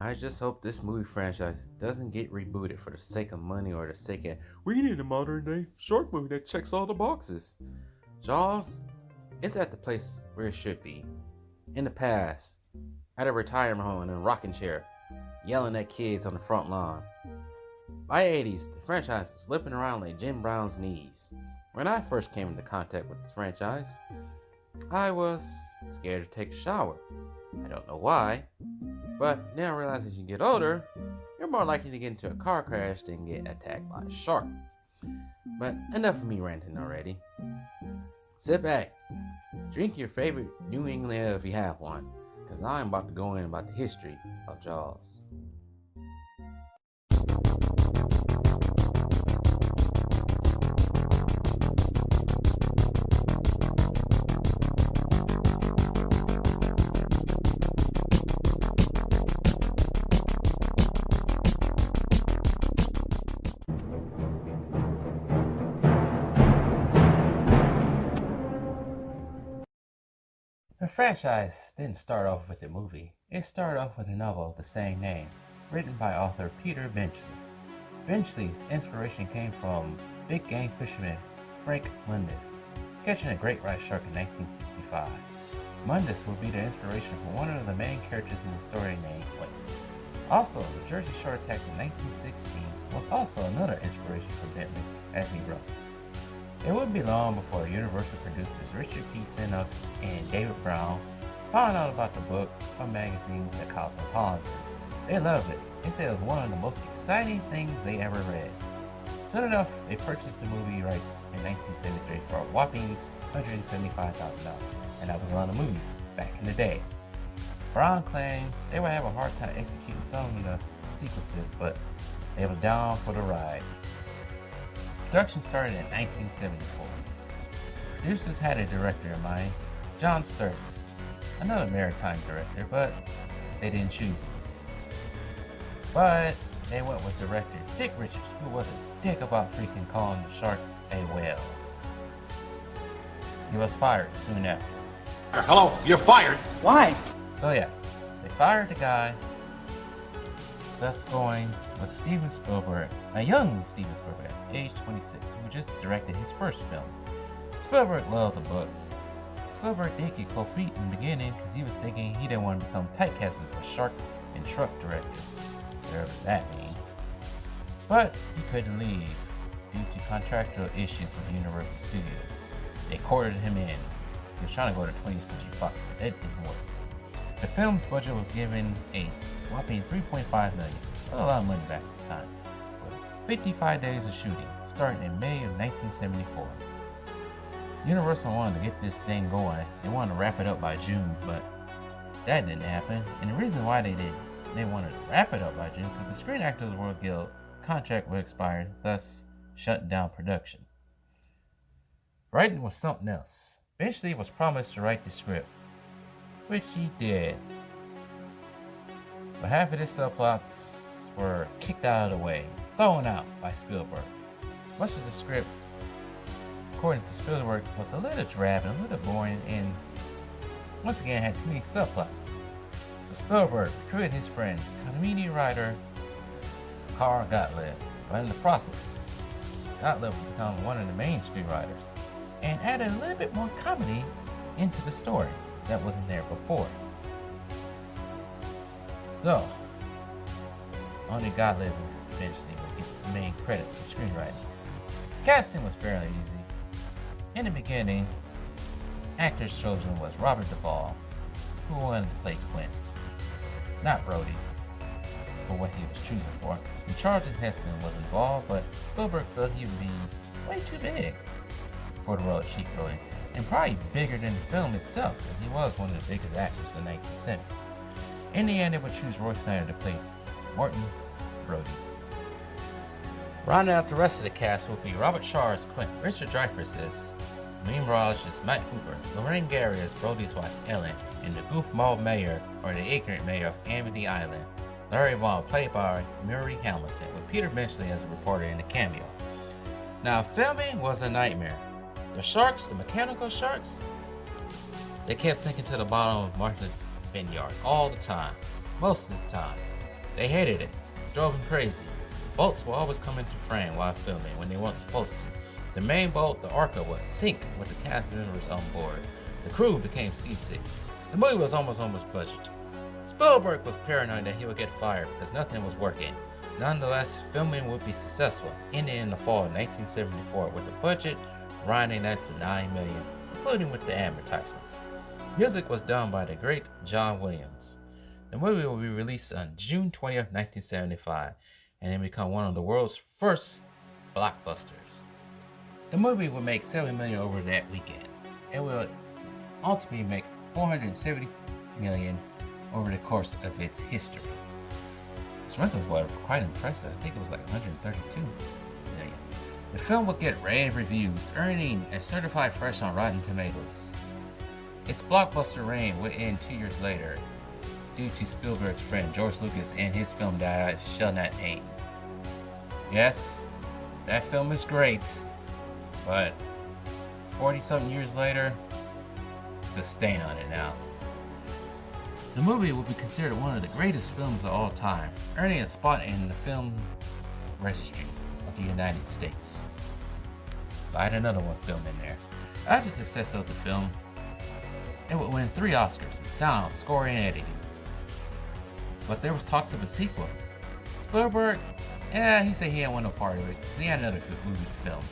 I just hope this movie franchise doesn't get rebooted for the sake of money or the sake of we need a modern day shark movie that checks all the boxes. Jaws is at the place where it should be. In the past, at a retirement home in a rocking chair, yelling at kids on the front lawn. By the 80s, the franchise was slipping around like Jim Brown's knees. When I first came into contact with this franchise, I was scared to take a shower. I don't know why, but now I realize as you get older, you're more likely to get into a car crash than get attacked by a shark. But enough of me ranting already. Sit back, drink your favorite New England ale if you have one, because I'm about to go in about the history of Jaws. The franchise didn't start off with a movie. It started off with a novel of the same name, written by author Peter Benchley. Benchley's inspiration came from big game fisherman Frank Mundus, catching a great white shark in 1965. Mundus would be the inspiration for one of the main characters in the story named Flint. Also, the Jersey Shore attack in 1916 was also another inspiration for Bentley as he wrote. It wouldn't be long before Universal producers Richard P. Senook and David Brown found out about the book from magazine The Cosmopolitan. They loved it. They said it was one of the most exciting things they ever read. Soon enough, they purchased the movie rights in 1973 for a whopping $175,000, and that was on the movie back in the day. Brown claimed they would have a hard time executing some of the sequences, but they was down for the ride. Production started in 1974. Producers had a director in mind, John Sturgis, another maritime director, but they didn't choose him. But they went with director Dick Richards, who was a dick about freaking calling the shark a whale. He was fired soon after. Hello, you're fired. Why? So yeah, they fired the guy, thus going with Steven Spielberg, a young Steven Spielberg at age 26, who just directed his first film. Spielberg loved the book. Spielberg did get cold feet in the beginning because he was thinking he didn't want to become typecast as a shark and truck director, whatever that means. But he couldn't leave due to contractual issues with Universal Studios. They courted him in. He was trying to go to 20th Century Fox, but that didn't work. The film's budget was given a whopping $3.5 million. That's a lot of money back at the time. With 55 days of shooting, starting in May of 1974. Universal wanted to get this thing going. They wanted to wrap it up by June, but that didn't happen. And the reason why they wanted to wrap it up by June because the Screen Actors World Guild contract would expire, thus shutting down production. Writing was something else. Eventually was promised to write the script, which he did. But half of the subplots were kicked out of the way, thrown out by Spielberg. Much of the script, according to Spielberg, was a little drab and a little boring, and once again had too many subplots. So Spielberg recruited his friend, comedian writer Karl Gottlieb, but in the process, Gottlieb would become one of the main screenwriters and added a little bit more comedy into the story that wasn't there before. So, only Gottlieb eventually would get the main credit for screenwriting. Casting was fairly easy. In the beginning, actors chosen was Robert Duvall, who wanted to play Quint, not Brody, for what he was choosing for. And Charlton Heston was involved, but Spielberg felt he would be way too big for the role of Chief Brody, and probably bigger than the film itself, because he was one of the biggest actors in the 1970s. In the end, they would choose Roy Snyder to play Martin Brody. Rounding out the rest of the cast would be Robert Shaw as Quint, Richard Dreyfuss as William Raj as Matt Hooper, Lorraine Gary as Brody's wife Ellen, and the goofball mayor, or the ignorant mayor of Amity Island, Larry Vaughn, played by Murray Hamilton, with Peter Benchley as a reporter in a cameo. Now, filming was a nightmare. The sharks, the mechanical sharks, they kept sinking to the bottom of Martha's Vineyard all the time, most of the time. They hated it. It drove them crazy. Boats will always come into frame while filming when they weren't supposed to. The main boat, the Orca, would sink with the cast members on board. The crew became seasick. The movie was almost budget. Spielberg was paranoid that he would get fired because nothing was working. Nonetheless, filming would be successful, ending in the fall of 1974 with the budget rounding out to $9 million, including with the advertisements. Music was done by the great John Williams. The movie will be released on June 20th, 1975, and it become one of the world's first blockbusters. The movie will make $7 million over that weekend. It will ultimately make $470 million over the course of its history. Its rentals were quite impressive. I think it was like 132 million. The film would get rave reviews, earning a certified fresh on Rotten Tomatoes. Its blockbuster reign would end 2 years later due to Spielberg's friend George Lucas and his film that I shall not name. Yes, that film is great, but 40-something years later, it's a stain on it now. The movie will be considered one of the greatest films of all time, earning a spot in the film registry of the United States. Slide another one film in there. After the success of the film, it would win 3 Oscars in sound, score, and editing. But there was talks of a sequel. Spielberg, he said he didn't want no part of it because he had another movie to film.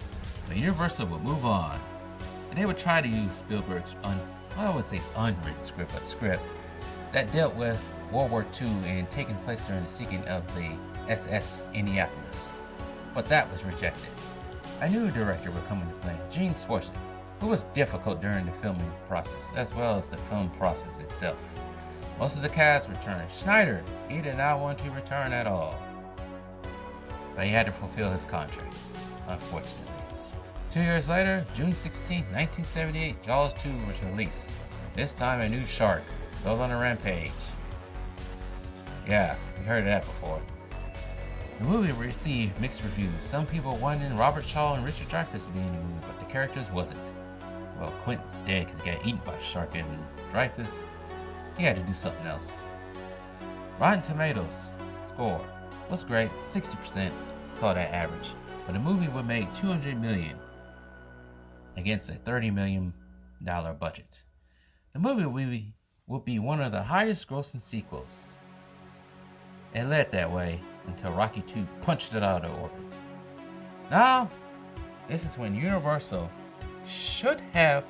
But Universal would move on, and they would try to use Spielberg's unwritten script that dealt with World War II and taking place during the sinking of the SS Indianapolis. But that was rejected. A new director would come into play, Gene Schwarzenegger, who was difficult during the filming process as well as the film process itself. Most of the cast returned. Schneider, he did not want to return at all. But he had to fulfill his contract, unfortunately. 2 years later, June 16, 1978, Jaws 2 was released. This time a new shark goes on a rampage. Yeah, we heard of that before. The movie received mixed reviews. Some people wanted Robert Shaw and Richard Dreyfuss to be in the movie, but the characters wasn't. Well, Quentin's dead because he got eaten by a shark, and Dreyfuss, he had to do something else. Rotten Tomatoes score was great, 60%, call that average. But the movie would make $200 million against a $30 million budget. The movie would be one of the highest grossing sequels. It led that way until Rocky II punched it out of orbit. Now, this is when Universal should have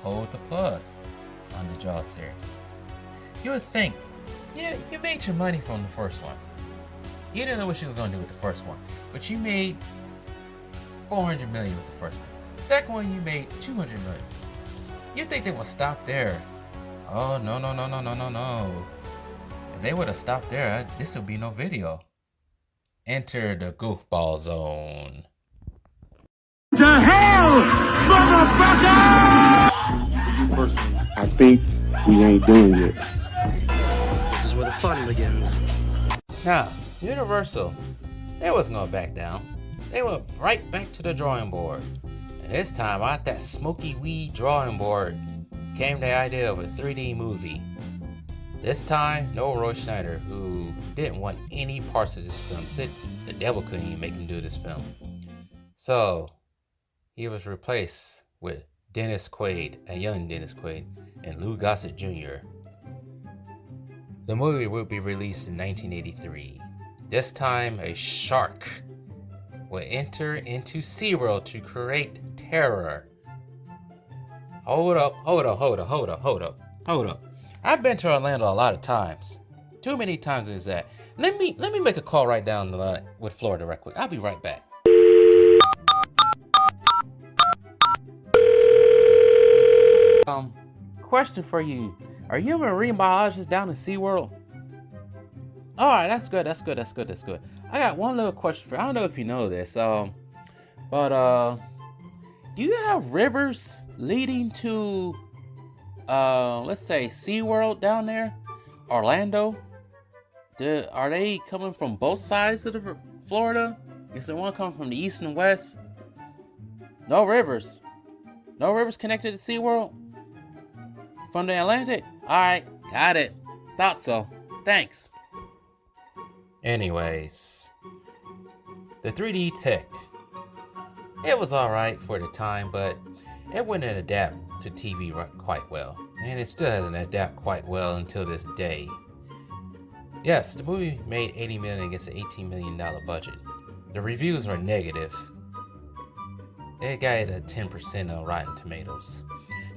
pulled the plug on the Jaws series. You would think, yeah, you made your money from the first one. You didn't know what you was going to do with the first one, but you made $400 million with the first one. The second one, you made $200 million. You think they would stop there? Oh, no. If they would have stopped there, this would be no video. Enter the goofball zone. To hell, motherfucker! I think we ain't doing it. This is where the fun begins. Now, Universal, they wasn't gonna back down. They went right back to the drawing board. And this time, out that smoky weed drawing board came the idea of a 3D movie. This time, no Roy Schneider, who didn't want any parts of this film. Said the devil couldn't even make him do this film. So, he was replaced with Dennis Quaid, a young Dennis Quaid, and Lou Gossett Jr. The movie will be released in 1983. This time, a shark will enter into SeaWorld to create terror. Hold up. I've been to Orlando a lot of times. Too many times is that. Let me make a call right down the line with Florida right quick. I'll be right back. Question for you. Are you a marine biologist down in SeaWorld? Alright, that's good. I got one little question for you. I don't know if you know this. Do you have rivers leading to let's say SeaWorld down there? Orlando? Are they coming from both sides of the Florida? Is there one coming from the east and west? No rivers. No rivers connected to SeaWorld? From the Atlantic? Alright, got it. Thought so. Thanks. Anyways, the 3D tech, it was alright for the time, but it wouldn't adapt to TV quite well. And it still hasn't adapted quite well until this day. Yes, the movie made $80 million against an $18 million budget. The reviews were negative. It got it at 10% on Rotten Tomatoes.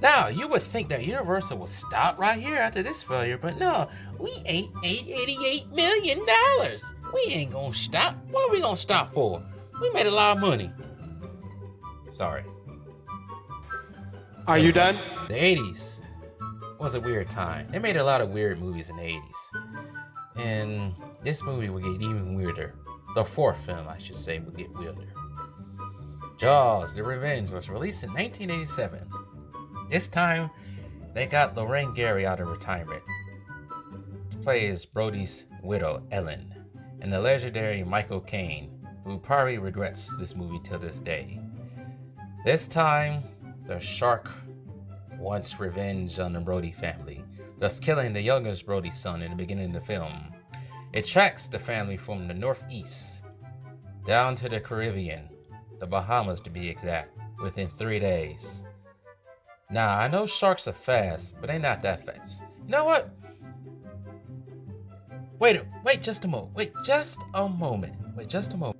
Now, you would think that Universal would stop right here after this failure, but no, we ate $88 million. We ain't gonna stop. What are we gonna stop for? We made a lot of money. Sorry. Are you done? The 80s was a weird time. They made a lot of weird movies in the 80s. And this movie would get even weirder. The fourth film, I should say, would get weirder. Jaws: The Revenge was released in 1987. This time, they got Lorraine Gary out of retirement to play as Brody's widow, Ellen, and the legendary Michael Caine, who probably regrets this movie till this day. This time, the shark wants revenge on the Brody family, thus killing the youngest Brody son in the beginning of the film. It tracks the family from the Northeast down to the Caribbean, the Bahamas to be exact, within 3 days. Now, I know sharks are fast, but they're not that fast. You know what? Wait just a moment. Wait just a moment.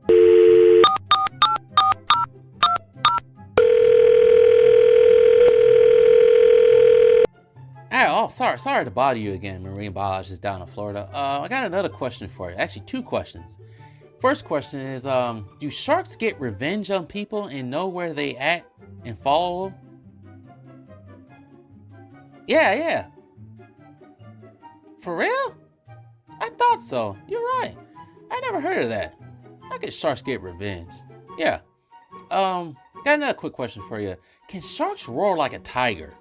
Oh, sorry to bother you again, marine biologist down in Florida. I got another question for you. Actually, two questions. First question is, do sharks get revenge on people and know where they at and follow them? Yeah. For real? I thought so. You're right. I never heard of that. How can sharks get revenge? Yeah. Got another quick question for you. Can sharks roar like a tiger,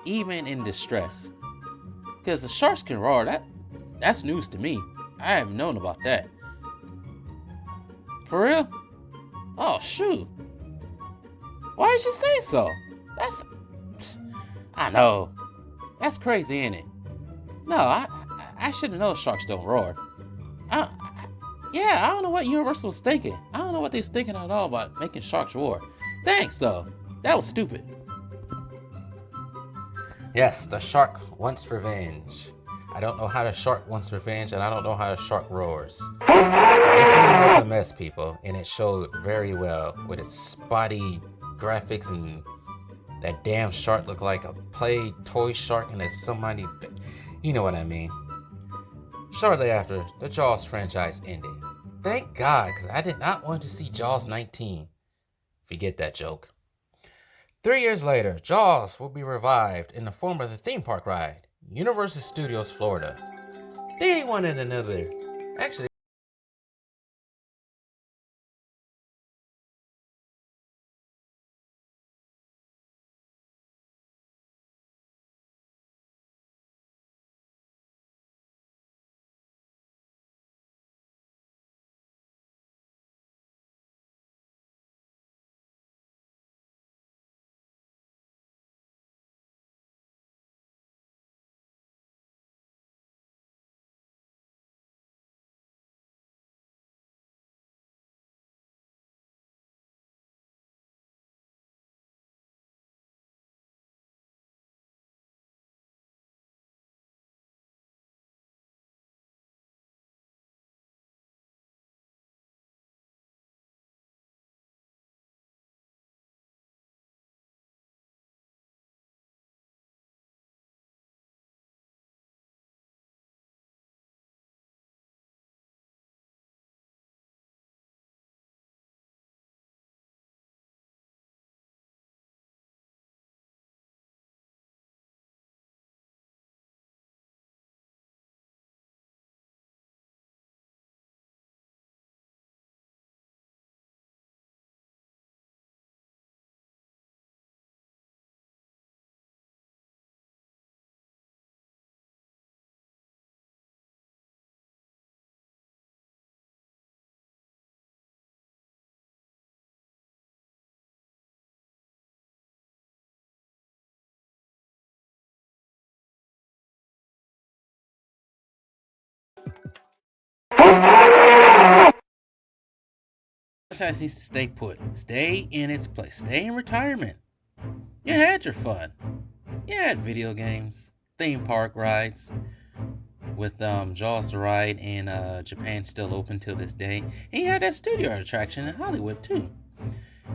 even in distress? Because the sharks can roar. That's news to me. I haven't known about that. For real? Oh, shoot. Why did you say so? I know. That's crazy, ain't it? No, I should have known sharks don't roar. I don't know what Universal was thinking. I don't know what they was thinking at all about making sharks roar. Thanks, though. That was stupid. Yes, the shark wants revenge. I don't know how the shark wants revenge, and I don't know how the shark roars. This movie was a mess, people, and it showed very well with its spotty graphics, and that damn shark looked like a play toy shark, and it's somebody, you know what I mean. Shortly after, the Jaws franchise ended. Thank God, because I did not want to see Jaws 19. Forget that joke. 3 years later, Jaws will be revived in the form of the theme park ride, Universal Studios Florida. They wanted another. Actually, franchise needs to stay put. Stay in its place. Stay in retirement. You had your fun. You had video games, theme park rides, with Jaws the Ride in Japan still open till this day. And you had that studio attraction in Hollywood too.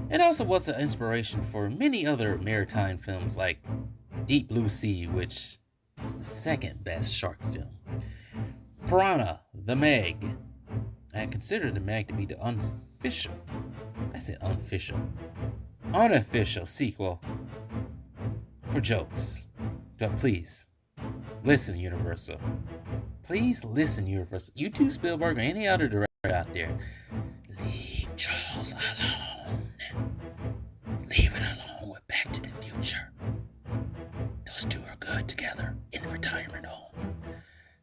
It also was an inspiration for many other maritime films like Deep Blue Sea, which is the second best shark film. Piranha, The Meg. I consider The Meg to be the unofficial sequel for jokes. But please, listen, Universal. Please listen, Universal. You too, Spielberg, or any other director out there. Leave Charles alone. Leave it alone with Back to the Future. Those two are good together in a retirement home.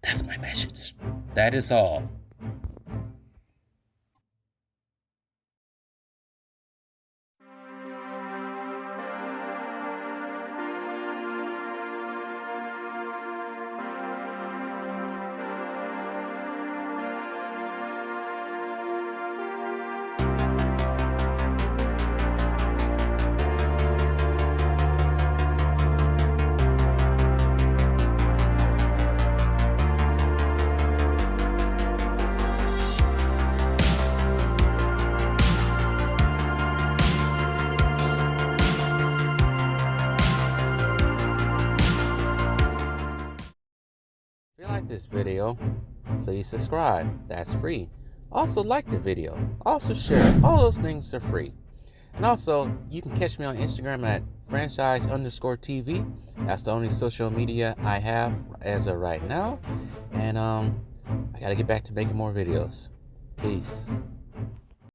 That's my message. That is all. If you like this video, please subscribe. That's free. Also like the video. Also share. All those things are free. And also, you can catch me on Instagram at franchise_TV. That's the only social media I have as of right now. And I gotta get back to making more videos. Peace.